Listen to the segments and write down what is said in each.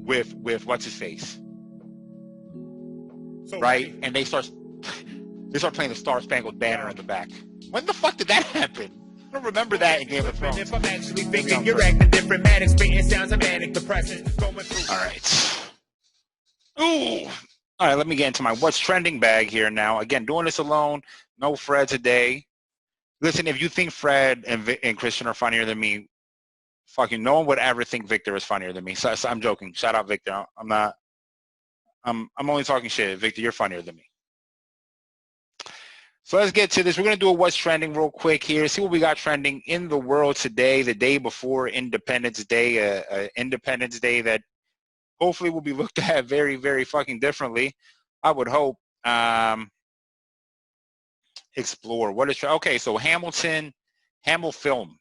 with what's his face, So right? And they start playing the Star Spangled Banner in the back. When the fuck did that happen? I don't remember that in Game of Thrones. If I'm actually thinking you're acting different, manic, spitting sounds of manic depression. Going through. All right. Ooh. All right, let me get into my what's trending bag here now. Again, doing this alone. No Fred today. Listen, if you think Fred and Christian are funnier than me, fucking no one would ever think Victor is funnier than me. So I'm joking. Shout out Victor. I'm not. I'm only talking shit. Victor, you're funnier than me. So let's get to this. We're going to do a what's trending real quick here. See what we got trending in the world today, the day before Independence Day, Independence Day that hopefully will be looked at very, very fucking differently. I would hope. Explore. What is... Okay, so Hamil Film.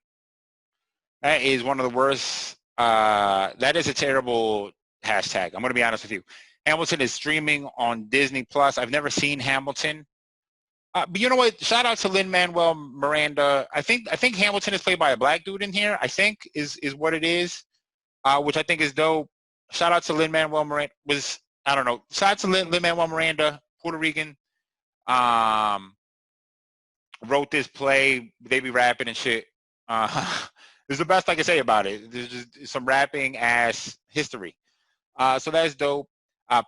That is one of the worst. That is a terrible hashtag. I'm going to be honest with you. Hamilton is streaming on Disney Plus. I've never seen Hamilton. But you know what? Shout out to Lin-Manuel Miranda. I think Hamilton is played by a black dude in here. I think is what it is, which I think is dope. Shout out to Lin-Manuel Miranda. I don't know. Shout out to Lin-Manuel Miranda, Puerto Rican. Wrote this play. They be rapping and shit. It's the best I can say about it. There's just some rapping ass history. So that's dope.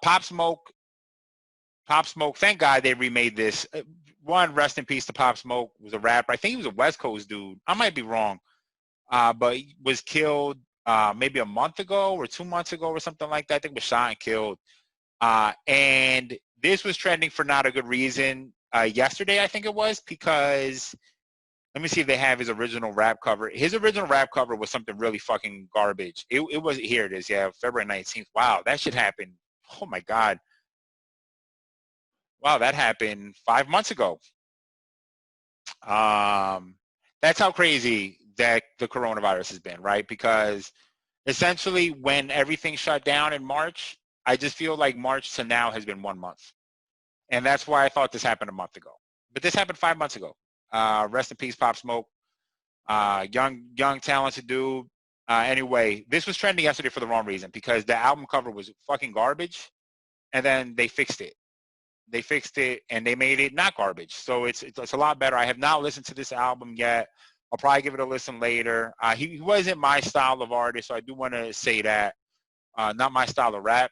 Pop Smoke. Thank God they remade this. One, rest in peace to Pop Smoke, was a rapper. I think he was a West Coast dude. I might be wrong. But he was killed maybe a month ago or 2 months ago or something like that. I think was shot and killed. And this was trending for not a good reason yesterday, I think it was, because let me see if they have his original rap cover. His original rap cover was something really fucking garbage. It was, here it is, yeah, February 19th. Wow, that shit happened. Oh my God. Wow, that happened 5 months ago. That's how crazy that the coronavirus has been, right? Because essentially when everything shut down in March, I just feel like March to now has been 1 month. And that's why I thought this happened a month ago. But this happened 5 months ago. Rest in peace, Pop Smoke. Young, talented dude. Anyway, this was trending yesterday for the wrong reason, because the album cover was fucking garbage, and then they fixed it. They fixed it, and they made it not garbage. So it's a lot better. I have not listened to this album yet. I'll probably give it a listen later. He wasn't my style of artist, so I do want to say that. Not my style of rap.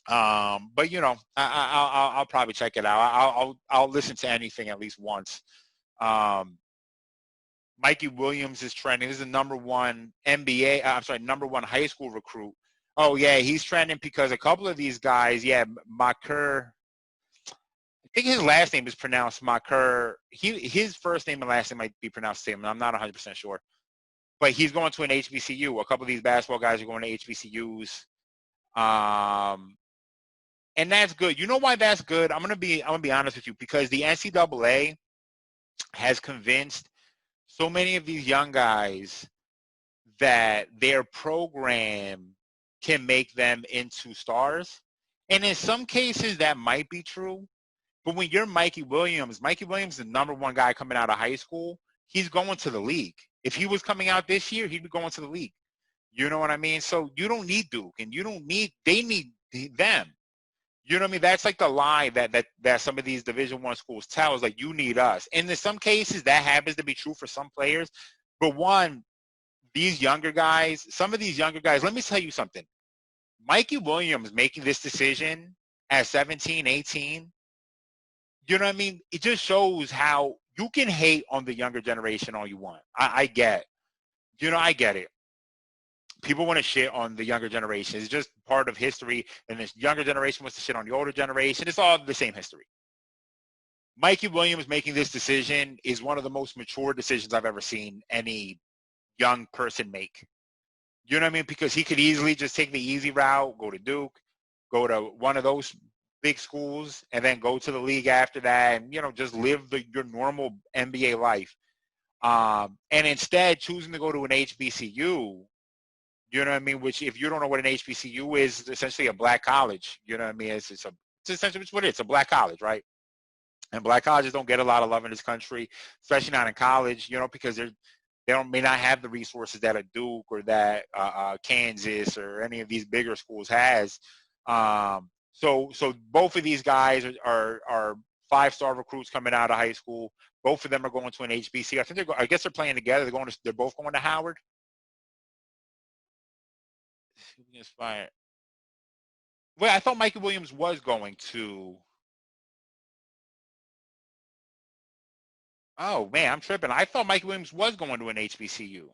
But you know, I'll probably check it out. I'll listen to anything at least once. Mikey Williams is trending. This is the number one high school recruit. Oh yeah, he's trending because a couple of these guys, yeah, Makur. I think his last name is pronounced Makur. His first name and last name might be pronounced the same. I'm not 100% sure. But he's going to an HBCU. A couple of these basketball guys are going to HBCUs. And that's good. You know why that's good? I'm gonna be honest with you, because the NCAA has convinced so many of these young guys that their program can make them into stars. And in some cases that might be true. But when you're Mikey Williams is the number one guy coming out of high school. He's going to the league. If he was coming out this year, he'd be going to the league. You know what I mean? So you don't need Duke, and they need them. You know what I mean? That's like the lie that some of these Division I schools tell, is like, you need us. And in some cases that happens to be true for some players. But some of these younger guys, let me tell you something. Mikey Williams making this decision at 17, 18, you know what I mean? It just shows how you can hate on the younger generation all you want. I get it. People want to shit on the younger generation. It's just part of history, and this younger generation wants to shit on the older generation. It's all the same history. Mikey Williams making this decision is one of the most mature decisions I've ever seen any young person make. You know what I mean? Because he could easily just take the easy route, go to Duke, go to one of those big schools, and then go to the league after that, and, you know, just live your normal NBA life. And instead choosing to go to an HBCU, you know what I mean? Which, if you don't know what an HBCU is essentially a black college. You know what I mean? It's essentially what it is. It's a black college, right? And black colleges don't get a lot of love in this country, especially not in college, you know, because They may not have the resources that a Duke or that Kansas or any of these bigger schools has. So both of these guys are 5-star recruits coming out of high school. Both of them are going to an HBC. I guess they're playing together. They're both going to Howard. Inspired. Wait, I thought Mikey Williams was going to. Oh man, I'm tripping. I thought Mikey Williams was going to an HBCU.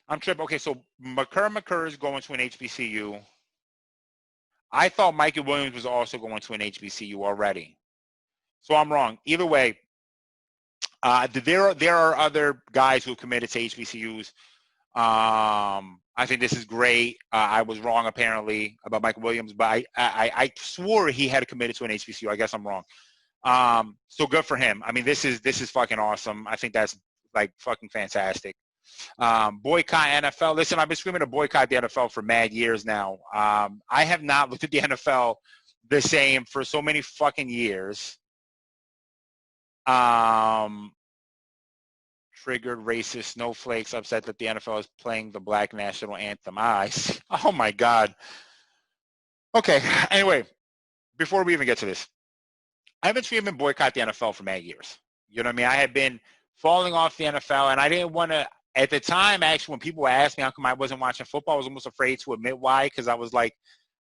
I'm tripping. Okay, so McCurr is going to an HBCU. I thought Mikey Williams was also going to an HBCU already. So I'm wrong. Either way, there are other guys who committed to HBCUs. I think this is great. I was wrong apparently about Michael Williams, but I swore he had committed to an HBCU. I guess I'm wrong. So good for him. I mean, this is fucking awesome. I think that's like fucking fantastic. Boycott NFL. Listen, I've been screaming to boycott the NFL for mad years now. I have not looked at the NFL the same for so many fucking years. Triggered racist snowflakes upset that the NFL is playing the Black National Anthem. Oh my God. Okay. Anyway, before we even get to this, I've been screaming boycott the NFL for many years. You know what I mean? I had been falling off the NFL, and I didn't want to. At the time, actually, when people asked me how come I wasn't watching football, I was almost afraid to admit why, because I was like,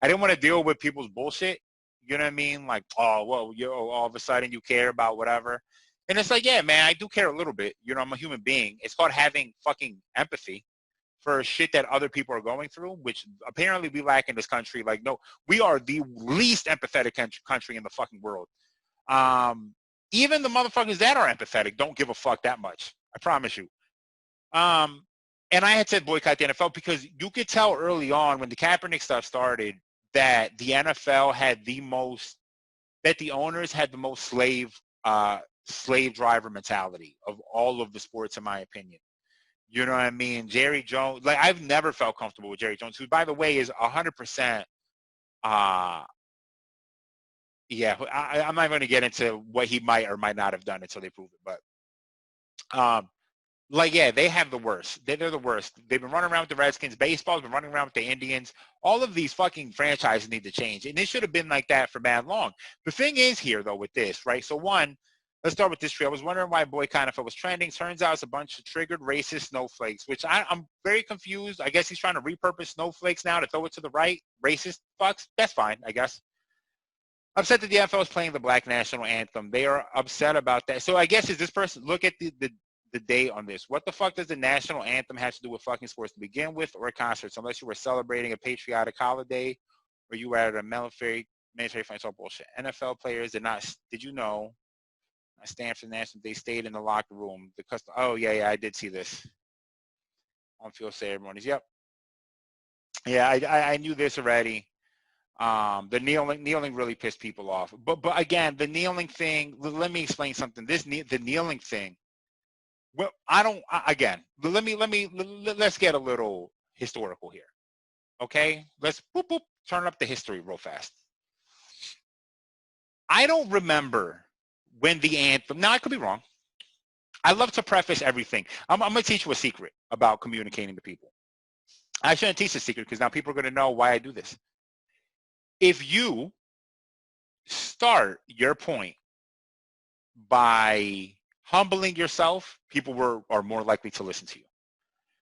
I didn't want to deal with people's bullshit. You know what I mean? Like, oh, well, all of a sudden you care about whatever. And it's like, yeah, man, I do care a little bit. You know, I'm a human being. It's called having fucking empathy for shit that other people are going through, which apparently we lack in this country. Like, no, we are the least empathetic country in the fucking world. Even the motherfuckers that are empathetic don't give a fuck that much. I promise you. And I had said boycott the NFL because you could tell early on when the Kaepernick stuff started that the NFL had the owners had the most slave driver mentality of all of the sports, in my opinion. You know what I mean? Jerry Jones, like, I've never felt comfortable with Jerry Jones, who, by the way, is 100%. Yeah, I'm not going to get into what he might or might not have done until they prove it. But, like, yeah, they have the worst. They're the worst. They've been running around with the Redskins. Baseball's been running around with the Indians. All of these fucking franchises need to change. And it should have been like that for mad long. The thing is here, though, with this, right? So, one, let's start with this tree. I was wondering why boycott NFL was trending. Turns out it's a bunch of triggered racist snowflakes, which I'm very confused. I guess he's trying to repurpose snowflakes now to throw it to the right. Racist fucks. That's fine, I guess. Upset that the NFL is playing the Black National Anthem. They are upset about that. So I guess is this person, look at the date on this. What the fuck does the national anthem have to do with fucking sports to begin with, or concerts, unless you were celebrating a patriotic holiday or you were at a military fight? It's all bullshit. NFL players did you know, I stand for the national, they stayed in the locker room. Oh yeah, I did see this. On field ceremonies. Yep. Yeah, I knew this already. The kneeling really pissed people off. But again, the kneeling thing, let me explain something. The kneeling thing, well, let's get a little historical here. Okay? Let's turn up the history real fast. I don't remember when the anthem, now I could be wrong. I love to preface everything. I'm going to teach you a secret about communicating to people. I shouldn't teach a secret because now people are going to know why I do this. If you start your point by humbling yourself, people are more likely to listen to you.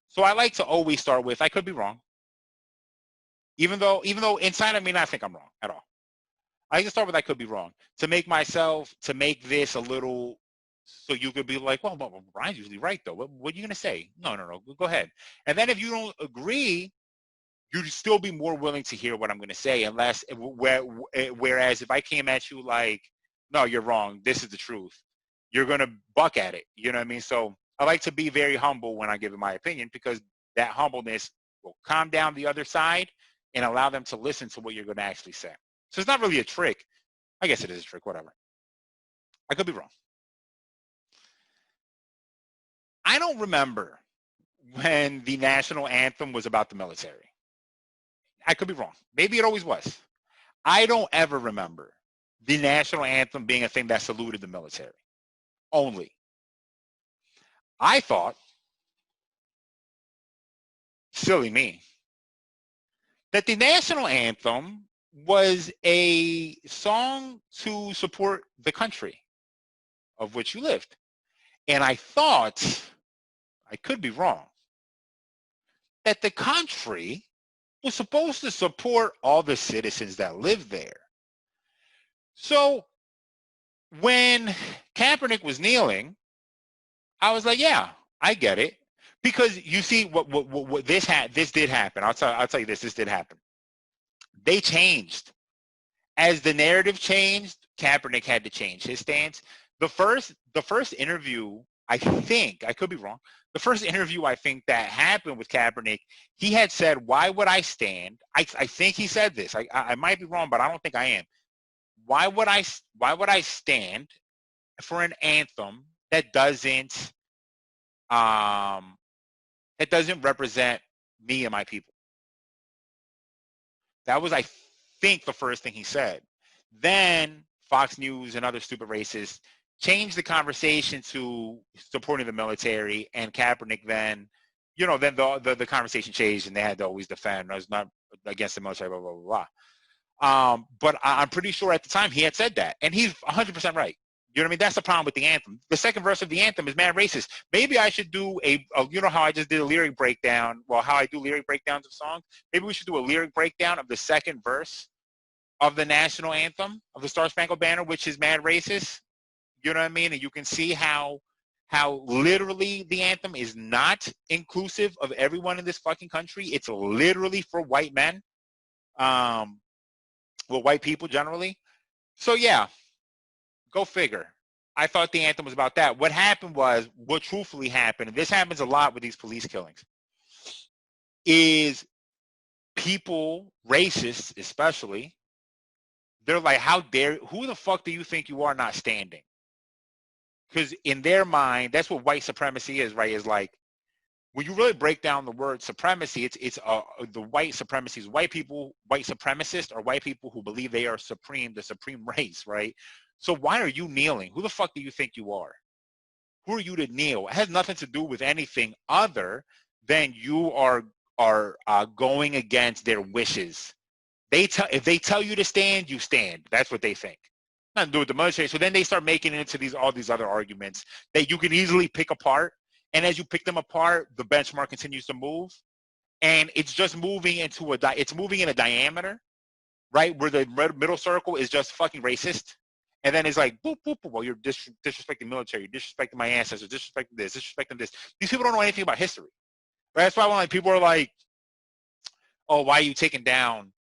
So I like to always start with, I could be wrong. Even though inside of me, I think I'm wrong at all. I can start with I could be wrong to make this a little, so you could be like, well, Brian's usually right though. What are you going to say? No, go ahead. And then if you don't agree, you'd still be more willing to hear what I'm going to say, whereas if I came at you like, no, you're wrong, this is the truth, you're going to buck at it. You know what I mean? So I like to be very humble when I give my opinion, because that humbleness will calm down the other side and allow them to listen to what you're going to actually say. So it's not really a trick. I guess it is a trick, whatever. I could be wrong. I don't remember when the national anthem was about the military. I could be wrong. Maybe it always was. I don't ever remember the national anthem being a thing that saluted the military. Only. I thought, silly me, that the national anthem was a song to support the country of which you lived. And I thought, I could be wrong, that the country was supposed to support all the citizens that live there. So when Kaepernick was kneeling, I was like, yeah, I get it. Because you see what this did happen. I'll tell you this did happen. They changed. As the narrative changed, Kaepernick had to change his stance. The first interview, I think, I could be wrong, the first interview I think that happened with Kaepernick, he had said, why would I stand? I think he said this. I might be wrong, but I don't think I am. Why would I stand for an anthem that doesn't represent me and my people? That was, I think, the first thing he said. Then Fox News and other stupid racists changed the conversation to supporting the military, and Kaepernick then the conversation changed, and they had to always defend. I was not against the military, blah, blah, blah, blah. But I'm pretty sure at the time he had said that, and he's 100% right. You know what I mean? That's the problem with the anthem. The second verse of the anthem is mad racist. Maybe I should do you know how I just did a lyric breakdown? Well, how I do lyric breakdowns of songs? Maybe we should do a lyric breakdown of the second verse of the national anthem, of the Star Spangled Banner, which is mad racist. You know what I mean? And you can see how literally the anthem is not inclusive of everyone in this fucking country. It's literally for white men, white people generally. So yeah. Go figure. I thought the anthem was about that. What happened was, what truthfully happened, and this happens a lot with these police killings, is people, racists especially, they're like, who the fuck do you think you are not standing? Because in their mind, that's what white supremacy is, right? Is like, when you really break down the word supremacy, it's the white supremacy is white people, white supremacists, or white people who believe they are supreme, the supreme race, right? So why are you kneeling? Who the fuck do you think you are? Who are you to kneel? It has nothing to do with anything other than you are going against their wishes. If they tell you to stand, you stand. That's what they think. Nothing to do with the military. So then they start making it into all these other arguments that you can easily pick apart. And as you pick them apart, the benchmark continues to move, and it's just moving into it's moving in a diameter, right? Where the middle circle is just fucking racist. And then it's like, boop, boop, boop. Well, you're disrespecting military. You're disrespecting my ancestors. Disrespecting this. Disrespecting this. These people don't know anything about history. Right? That's why when people are like, oh, why are you taking down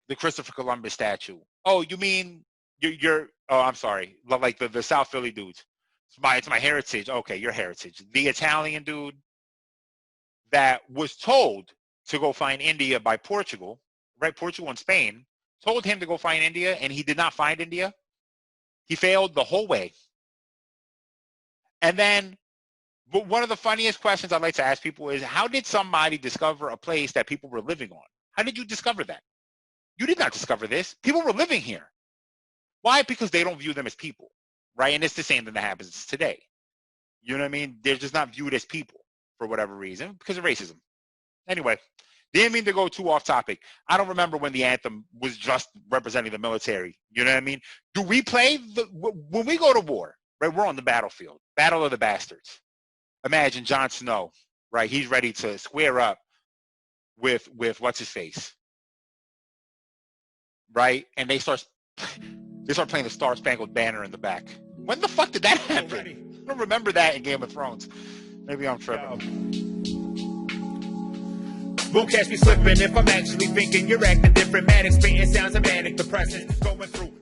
the Christopher Columbus statue? Oh, you mean you're oh, I'm sorry. Like the South Philly dudes. It's my heritage. Okay, your heritage. The Italian dude that was told to go find India by Portugal, right? Portugal and Spain told him to go find India, and he did not find India. He failed the whole way. And then, but one of the funniest questions I'd like to ask people is, how did somebody discover a place that people were living on? How did you discover that? You did not discover this. People were living here. Why? Because they don't view them as people, right? And it's the same thing that happens today. You know what I mean? They're just not viewed as people for whatever reason because of racism. Anyway, didn't mean to go too off topic. I don't remember when the anthem was just representing the military. You know what I mean? Do we play when we go to war, right? We're on the battlefield, battle of the bastards. Imagine Jon Snow, right? He's ready to square up with what's his face, right? And they start playing the Star Spangled Banner in the back. When the fuck did that happen? I don't remember that in Game of Thrones. Maybe I'm tripping. Won't catch me slipping if I'm actually thinking. You're acting different, manic, spitting sounds of manic depressing, going through